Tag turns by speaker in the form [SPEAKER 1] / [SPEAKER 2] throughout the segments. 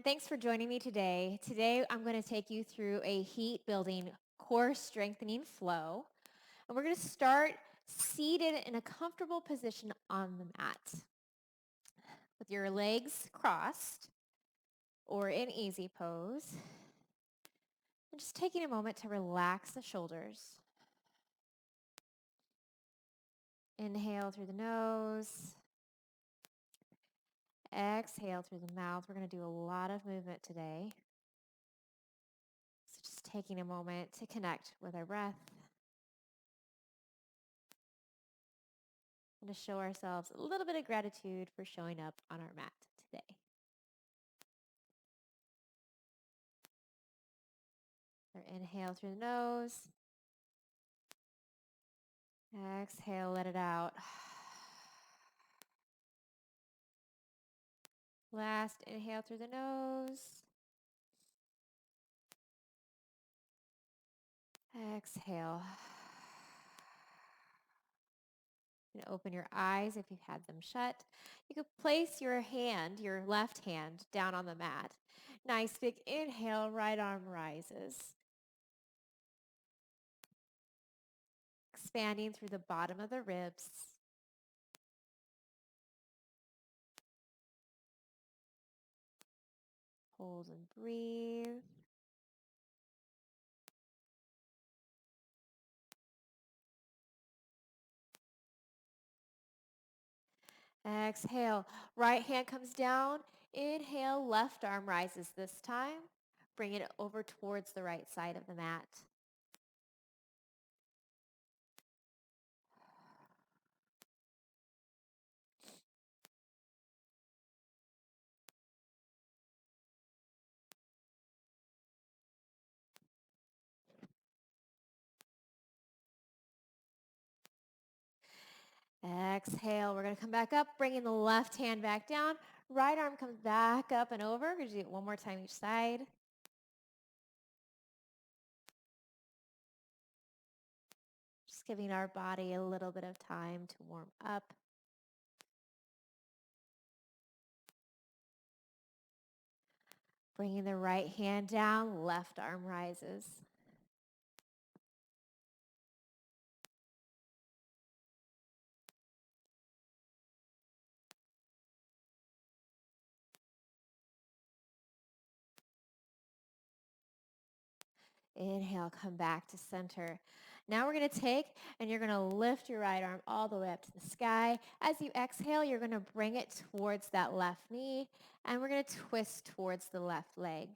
[SPEAKER 1] Thanks for joining me today. Today, I'm going to take you through a heat building core strengthening flow. And we're going to start seated in a comfortable position on the mat with your legs crossed or in easy pose. And just taking a moment to relax the shoulders. Inhale through the nose. Exhale through the mouth. We're going to do a lot of movement today. So just taking a moment to connect with our breath and to show ourselves a little bit of gratitude for showing up on our mat today. So inhale through the nose. Exhale, let it out. Last inhale through the nose. Exhale. You can open your eyes if you've had them shut. You could place your hand, your left hand, down on the mat. Nice big inhale, right arm rises. Expanding through the bottom of the ribs. Hold and breathe. Exhale. Right hand comes down. Inhale. Left arm rises this time. Bring it over towards the right side of the mat. Exhale. We're going to come back up, bringing the left hand back down. Right arm comes back up and over. We're going to do it one more time each side. Just giving our body a little bit of time to warm up. Bringing the right hand down, left arm rises. Inhale, come back to center. Now we're going to take and you're going to lift your right arm all the way up to the sky. As you exhale, you're going to bring it towards that left knee and we're going to twist towards the left leg.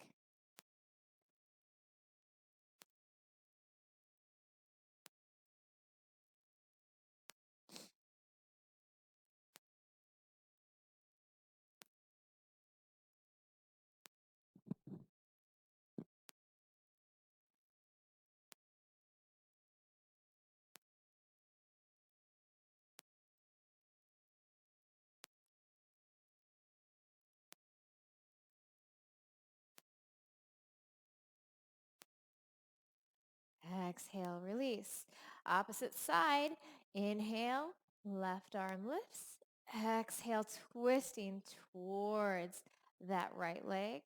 [SPEAKER 1] Exhale, release. Opposite side. Inhale, left arm lifts. Exhale, twisting towards that right leg.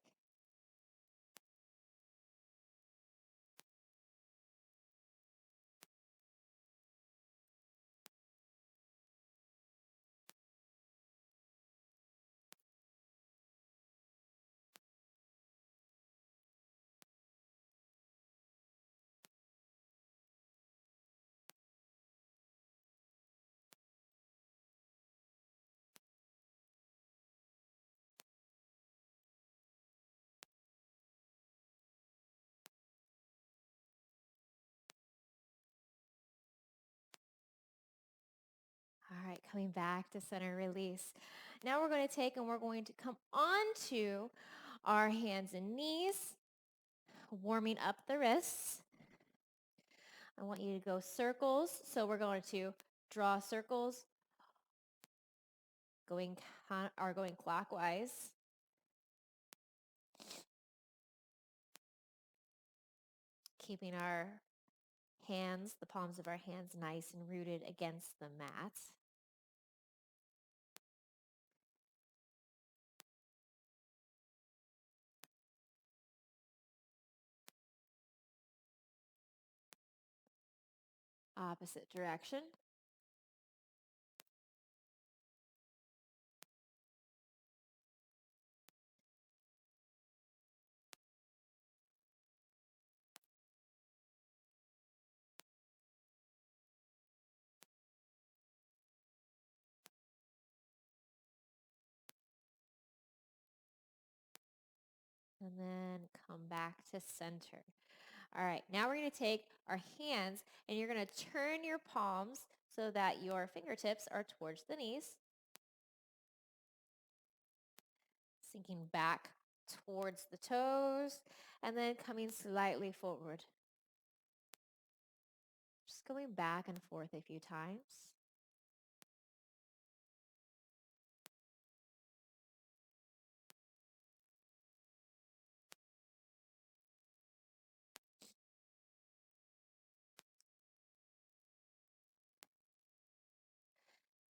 [SPEAKER 1] All right, coming back to center release. Now we're going to take and we're going to come onto our hands and knees, warming up the wrists. I want you to go circles. So we're going to draw circles going clockwise. Keeping our hands, the palms of our hands nice and rooted against the mat. Opposite direction. And then come back to center. All right, now we're going to take our hands and you're going to turn your palms so that your fingertips are towards the knees. Sinking back towards the toes and then coming slightly forward. Just going back and forth a few times.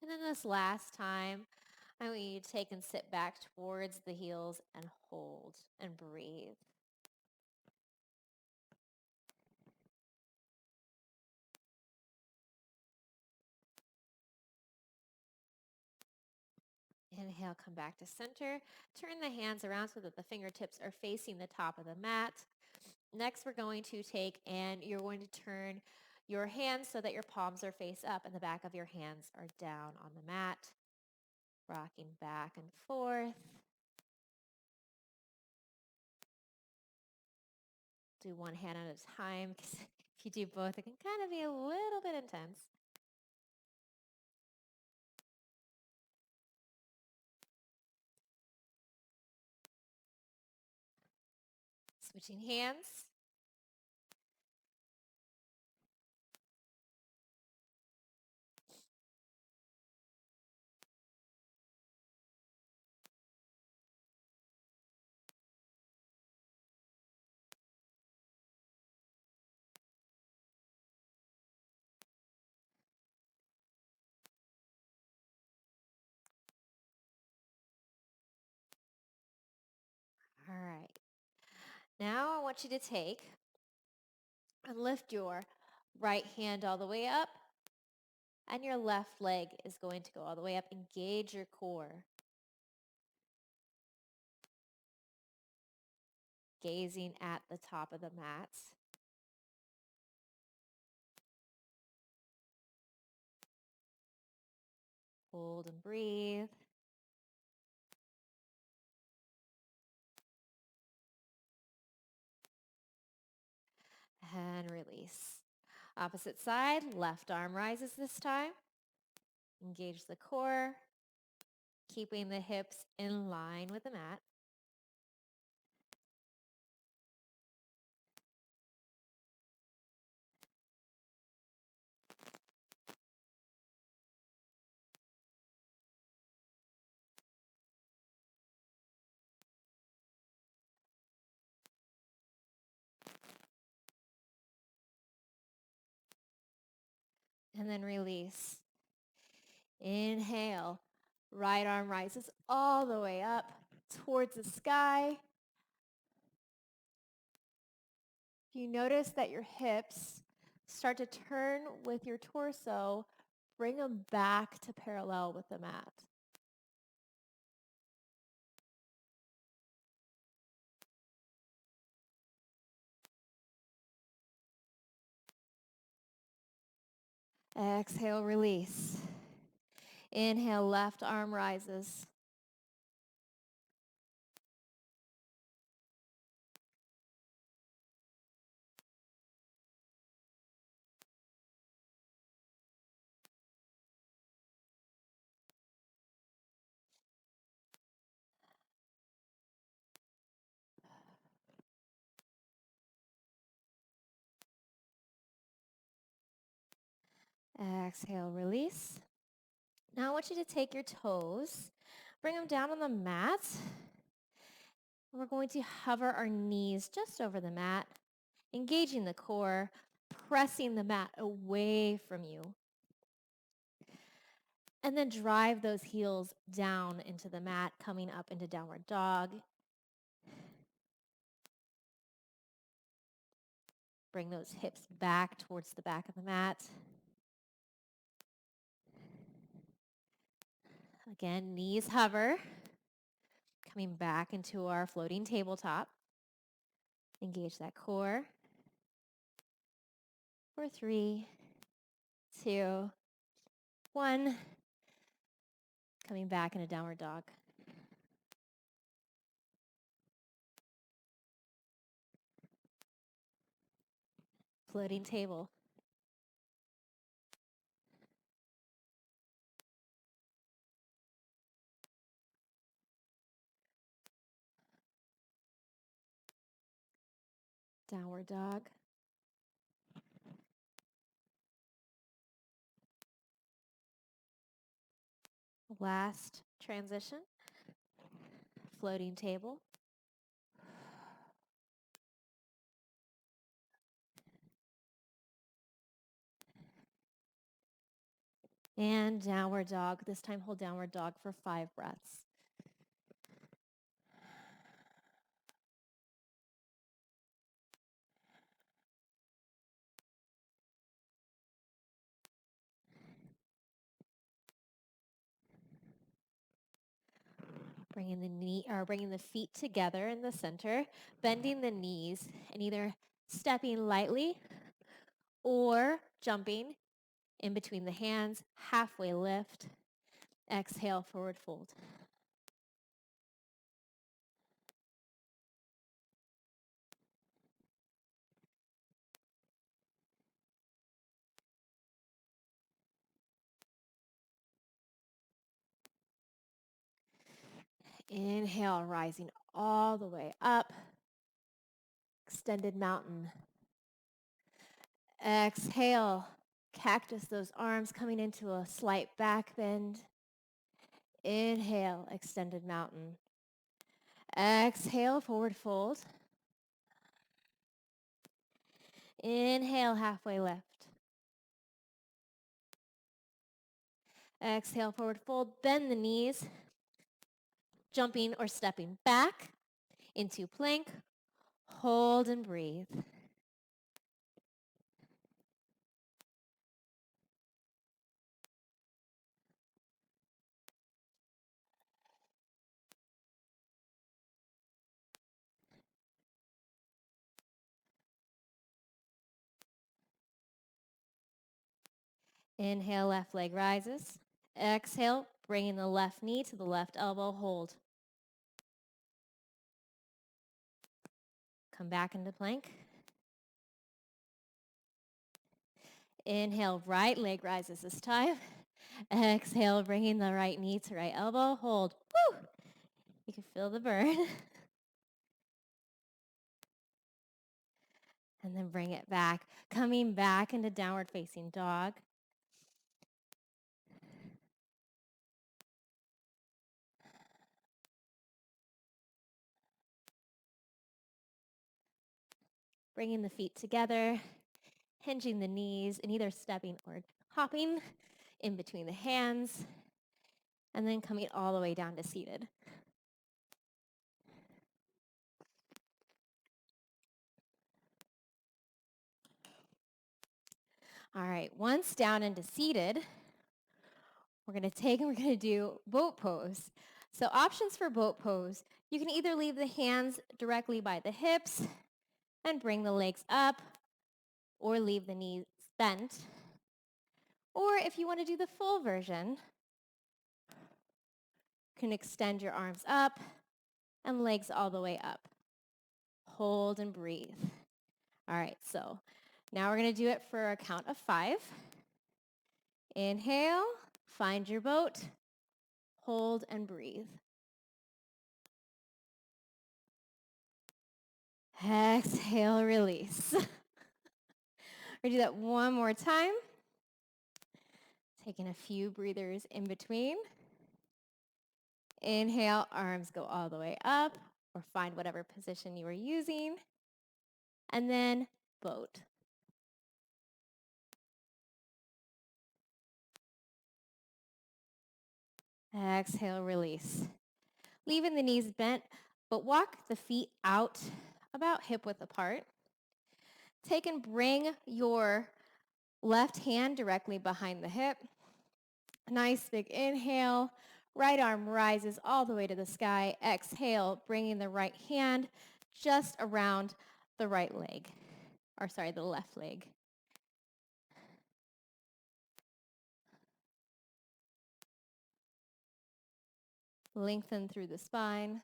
[SPEAKER 1] And then this last time, I want you to take and sit back towards the heels and hold and breathe. Inhale, come back to center. Turn the hands around so that the fingertips are facing the top of the mat. Next, we're going to take and you're going to turn your hands so that your palms are face up and the back of your hands are down on the mat. Rocking back and forth. Do one hand at a time because if you do both, it can kind of be a little bit intense. Switching hands. All right. Now I want you to take and lift your right hand all the way up and your left leg is going to go all the way up. Engage your core. Gazing at the top of the mat. Hold and breathe. And release. Opposite side, left arm rises this time. Engage the core, keeping the hips in line with the mat. And then release. Inhale. Right arm rises all the way up towards the sky. If you notice that your hips start to turn with your torso, bring them back to parallel with the mat. Exhale, release. Inhale, left arm rises. Exhale, release. Now I want you to take your toes, bring them down on the mat. We're going to hover our knees just over the mat, engaging the core, pressing the mat away from you. And then drive those heels down into the mat, coming up into downward dog. Bring those hips back towards the back of the mat. Again, knees hover, coming back into our floating tabletop. Engage that core. For 3, 2, 1. Coming back into downward dog. Floating table. Downward dog. Last transition. Floating table. And downward dog. This time hold downward dog for 5 breaths. Bringing the feet together in the center, bending the knees, and either stepping lightly or jumping in between the hands, halfway lift. Exhale, forward fold. Inhale, rising all the way up. Extended mountain. Exhale, cactus those arms coming into a slight back bend. Inhale, extended mountain. Exhale, forward fold. Inhale, halfway lift. Exhale, forward fold. Bend the knees, jumping or stepping back into plank. Hold and breathe. Inhale, left leg rises. Exhale, bringing the left knee to the left elbow, hold. Come back into plank. Inhale, right leg rises this time. Exhale, bringing the right knee to right elbow, hold. Woo! You can feel the burn. And then bring it back. Coming back into downward facing dog. Bringing the feet together, hinging the knees, and either stepping or hopping in between the hands, and then coming all the way down to seated. All right, once down into seated, we're going to do boat pose. So options for boat pose, you can either leave the hands directly by the hips and bring the legs up, or leave the knees bent. Or if you want to do the full version, you can extend your arms up and legs all the way up. Hold and breathe. All right, so now we're going to do it for a count of 5. Inhale, find your boat, hold and breathe. Exhale, release. We're going to do that one more time. Taking a few breathers in between. Inhale, arms go all the way up, or find whatever position you are using. And then boat. Exhale, release. Leaving the knees bent, but walk the feet out about hip width apart. Take and bring your left hand directly behind the hip. Nice big inhale. Right arm rises all the way to the sky. Exhale, bringing the right hand just around the right leg, or sorry, the left leg. Lengthen through the spine.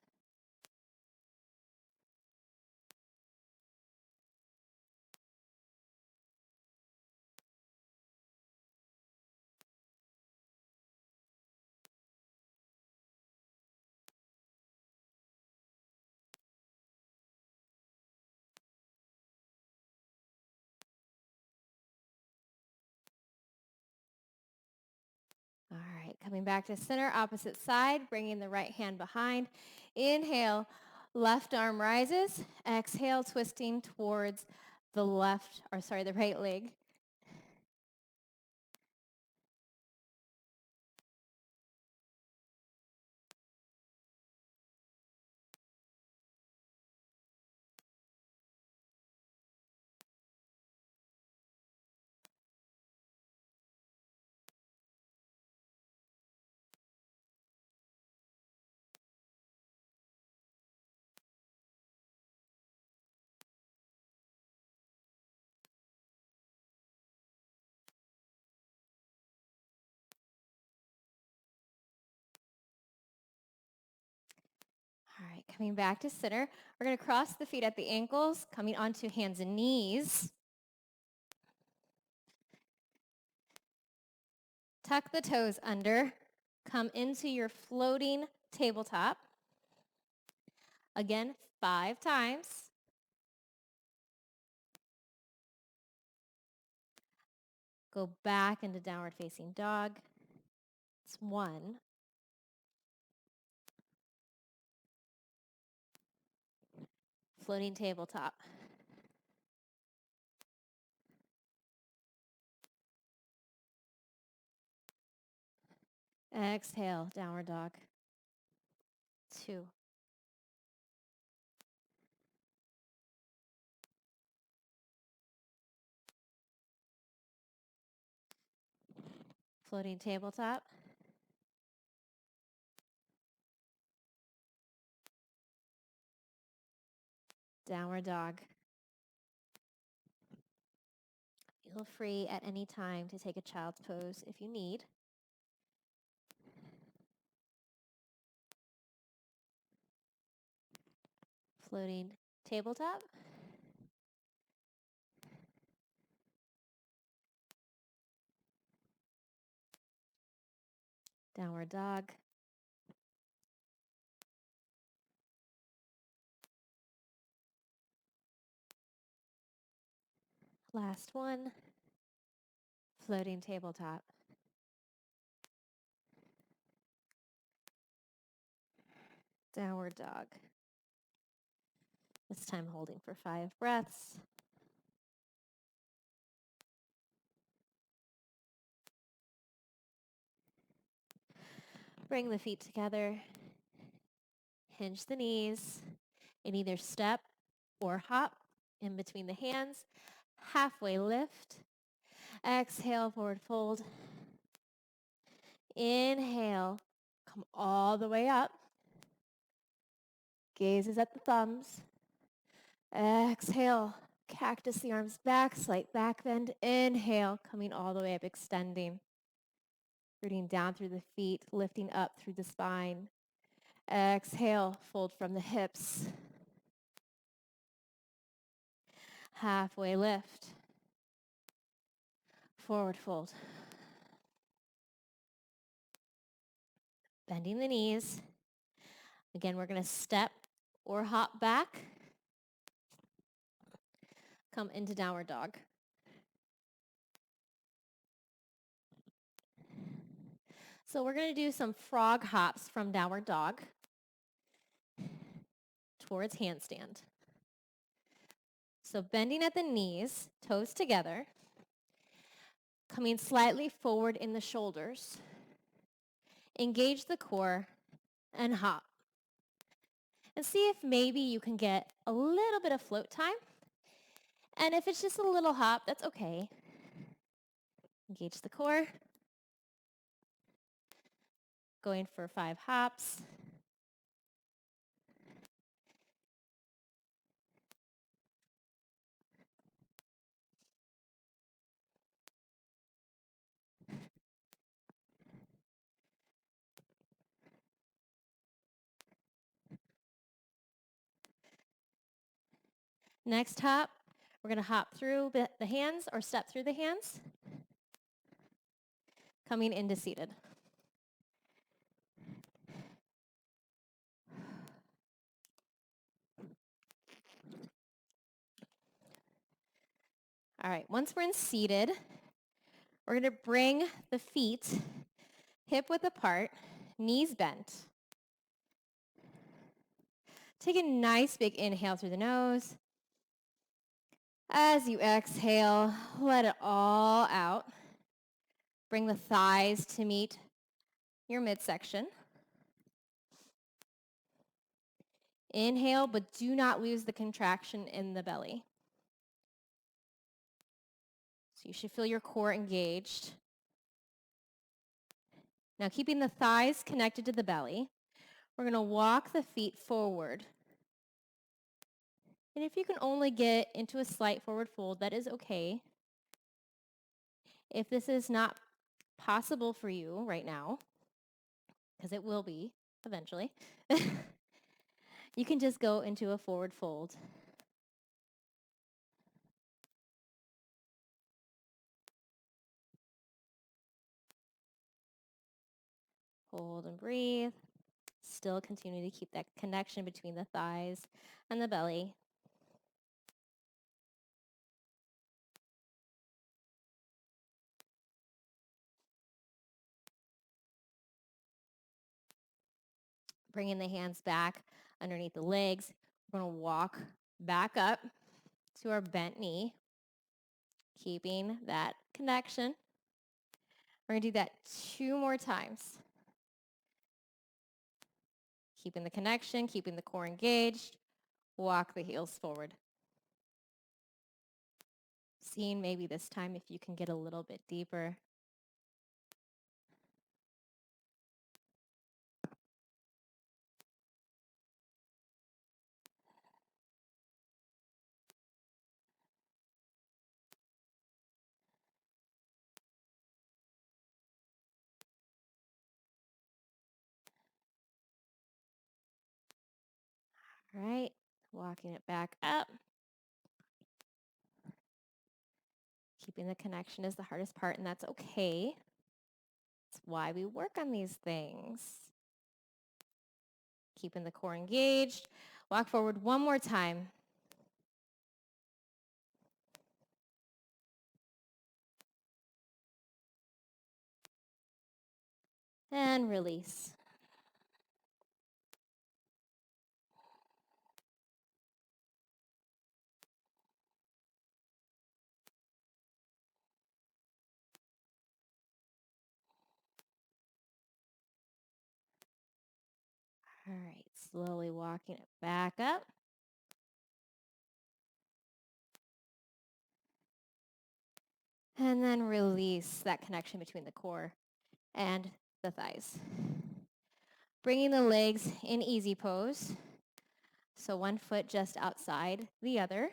[SPEAKER 1] All right, coming back to center, opposite side, bringing the right hand behind. Inhale, left arm rises. Exhale, twisting towards the the right leg. All right, coming back to center. We're going to cross the feet at the ankles, coming onto hands and knees. Tuck the toes under. Come into your floating tabletop. Again, 5 times. Go back into downward facing dog. It's 1. Floating tabletop. Exhale, downward dog. 2. Floating tabletop. Downward dog. Feel free at any time to take a child's pose if you need. Floating tabletop. Downward dog. Last one. Floating tabletop. Downward dog. This time holding for 5 breaths. Bring the feet together. Hinge the knees and either step or hop in between the hands. Halfway lift. Exhale, forward fold. Inhale, come all the way up. Gazes at the thumbs. Exhale, cactus the arms back, slight back bend. Inhale, coming all the way up, extending. Rooting down through the feet, lifting up through the spine. Exhale, fold from the hips. Halfway lift. Forward fold. Bending the knees. Again, we're going to step or hop back. Come into downward dog. So we're going to do some frog hops from downward dog towards handstand. So bending at the knees, toes together, coming slightly forward in the shoulders. Engage the core and hop. And see if maybe you can get a little bit of float time. And if it's just a little hop, that's okay. Engage the core. going for 5 hops. Next hop, we're going to hop through the hands or step through the hands, coming into seated. All right, once we're in seated, we're going to bring the feet hip width apart, knees bent. Take a nice big inhale through the nose. As you exhale, let it all out. Bring the thighs to meet your midsection. Inhale, but do not lose the contraction in the belly. So you should feel your core engaged. Now keeping the thighs connected to the belly, we're going to walk the feet forward. And if you can only get into a slight forward fold, that is okay. If this is not possible for you right now, because it will be eventually, you can just go into a forward fold. Hold and breathe. Still continue to keep that connection between the thighs and the belly. Bringing the hands back underneath the legs. We're going to walk back up to our bent knee, keeping that connection. We're going to do that 2 more times. Keeping the connection, keeping the core engaged. Walk the heels forward. Seeing maybe this time if you can get a little bit deeper. All right, walking it back up. Keeping the connection is the hardest part, and that's okay. That's why we work on these things. Keeping the core engaged. Walk forward 1 more time. And release. All right, slowly walking it back up. And then release that connection between the core and the thighs. Bringing the legs in easy pose. So 1 foot just outside the other.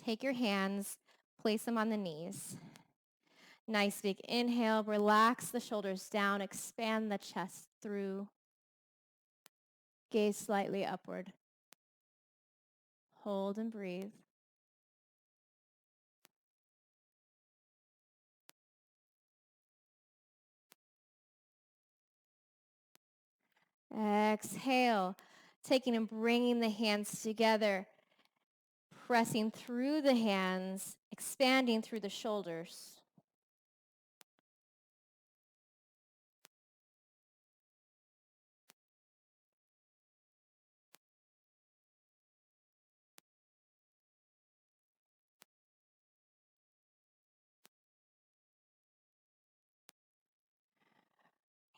[SPEAKER 1] Take your hands, place them on the knees. Nice big inhale, relax the shoulders down, expand the chest through. Gaze slightly upward. Hold and breathe. Exhale, taking and bringing the hands together, pressing through the hands, expanding through the shoulders.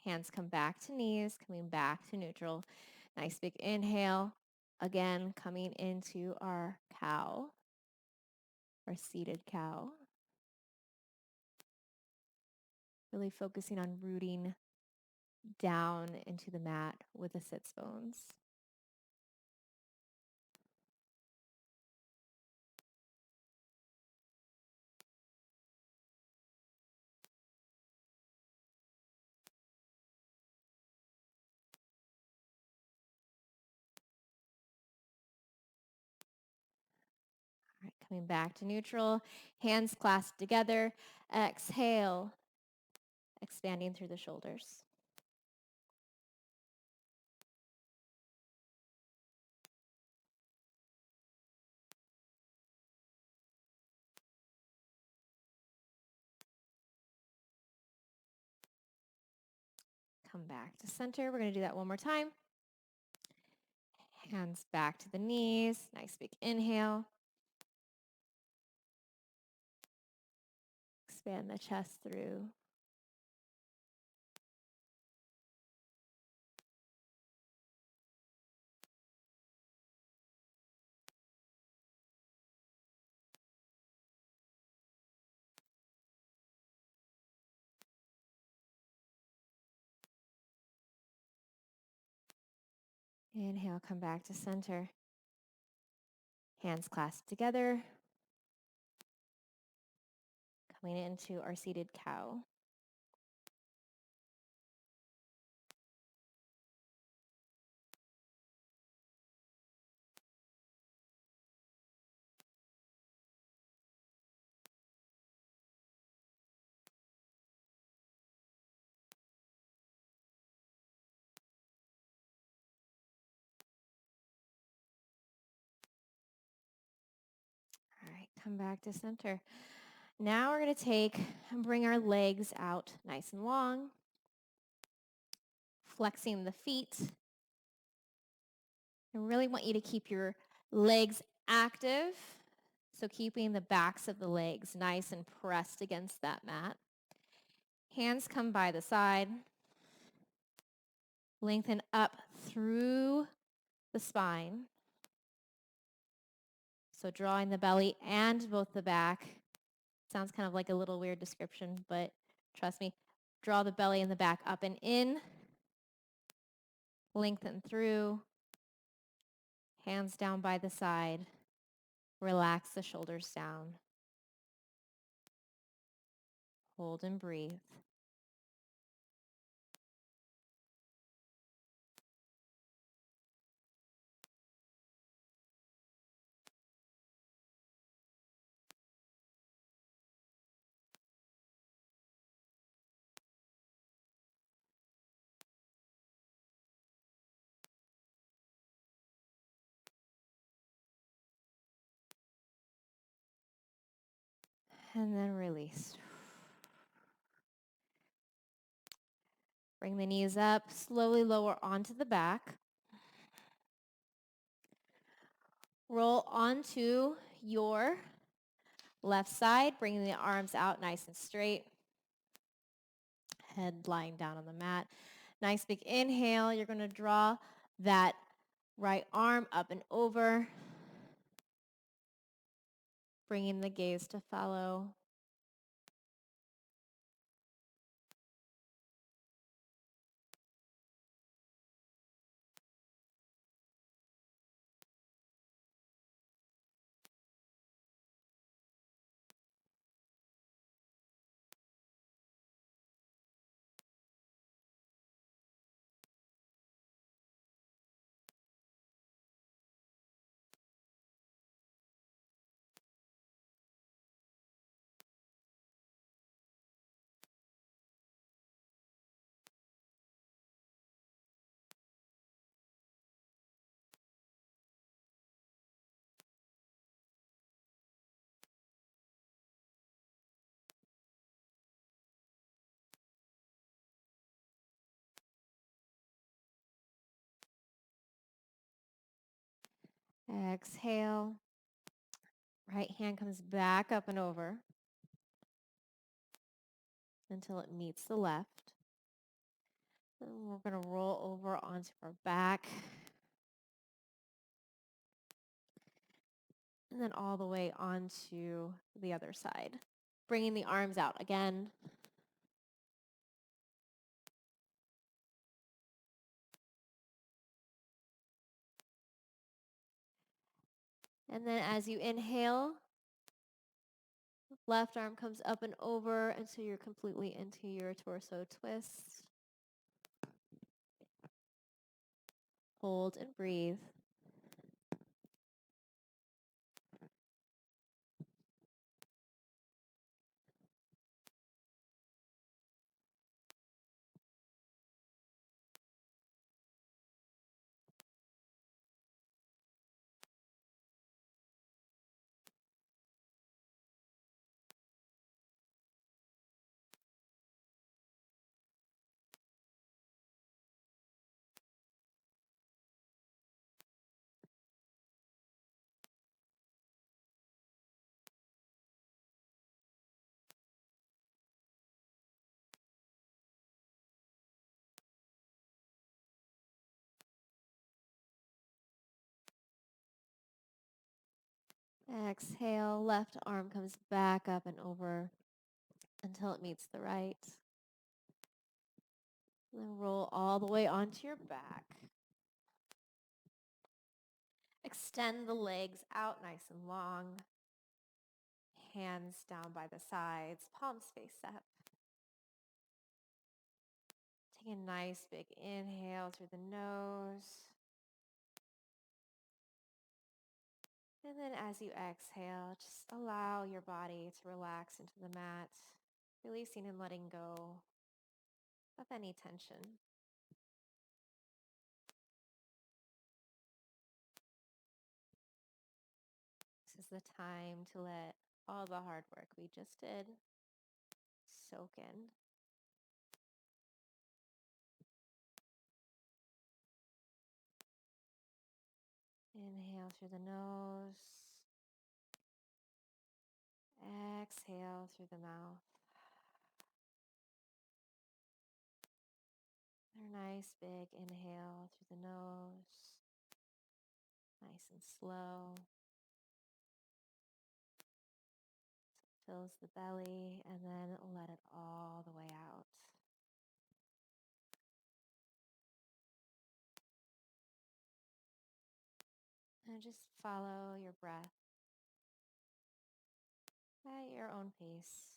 [SPEAKER 1] Hands come back to knees, coming back to neutral. Nice big inhale. Again, coming into our cow, our seated cow. Really focusing on rooting down into the mat with the sits bones. All right, coming back to neutral, hands clasped together. Exhale, expanding through the shoulders. Come back to center. We're going to do that one more time. Hands back to the knees. Nice big inhale. Expand the chest through. Inhale, come back to center. Hands clasped together. Coming into our seated cow. All right, come back to center. Now we're going to take and bring our legs out nice and long. Flexing the feet. I really want you to keep your legs active. So keeping the backs of the legs nice and pressed against that mat. Hands come by the side. Lengthen up through the spine. So drawing the belly and both the back. Sounds kind of like a little weird description, but trust me. Draw the belly and the back up and in. Lengthen through. Hands down by the side. Relax the shoulders down. Hold and breathe. And then release. Bring the knees up, slowly lower onto the back. Roll onto your left side, bringing the arms out nice and straight. Head lying down on the mat. Nice big inhale. You're going to draw that right arm up and over, bringing the gaze to follow. Exhale. Right hand comes back up and over until it meets the left. And we're going to roll over onto our back. And then all the way onto the other side. Bringing the arms out again. And then as you inhale, left arm comes up and over until you're completely into your torso twist. Hold and breathe. Exhale, left arm comes back up and over until it meets the right. Then roll all the way onto your back. Extend the legs out nice and long. Hands down by the sides, palms face up. Take a nice big inhale through the nose. And then as you exhale, just allow your body to relax into the mat, releasing and letting go of any tension. This is the time to let all the hard work we just did soak in. Inhale through the nose. Exhale through the mouth. A nice big inhale through the nose. Nice and slow. Fills the belly and then let it all the way out. And just follow your breath at your own pace.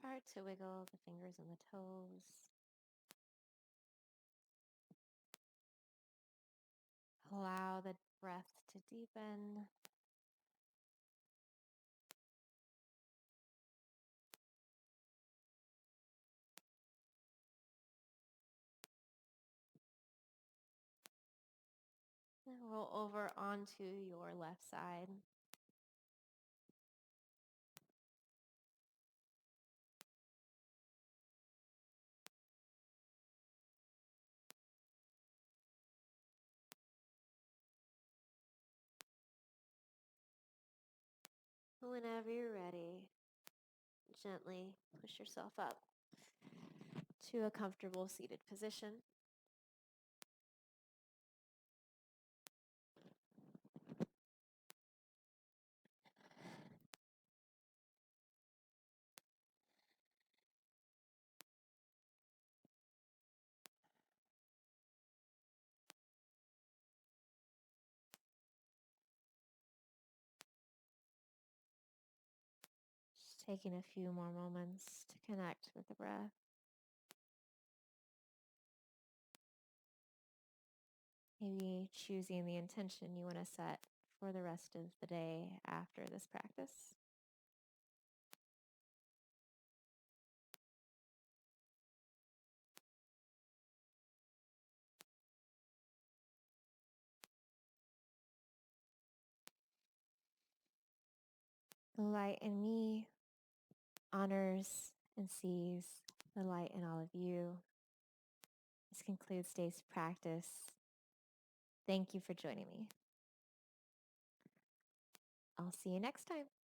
[SPEAKER 1] Start to wiggle the fingers and the toes. Allow the breath to deepen. And roll over onto your left side. Whenever you're ready, gently push yourself up to a comfortable seated position. Just taking a few more moments to connect with the breath. Maybe choosing the intention you want to set for the rest of the day after this practice. The light in me honors and sees the light in all of you. This concludes today's practice. Thank you for joining me. I'll see you next time.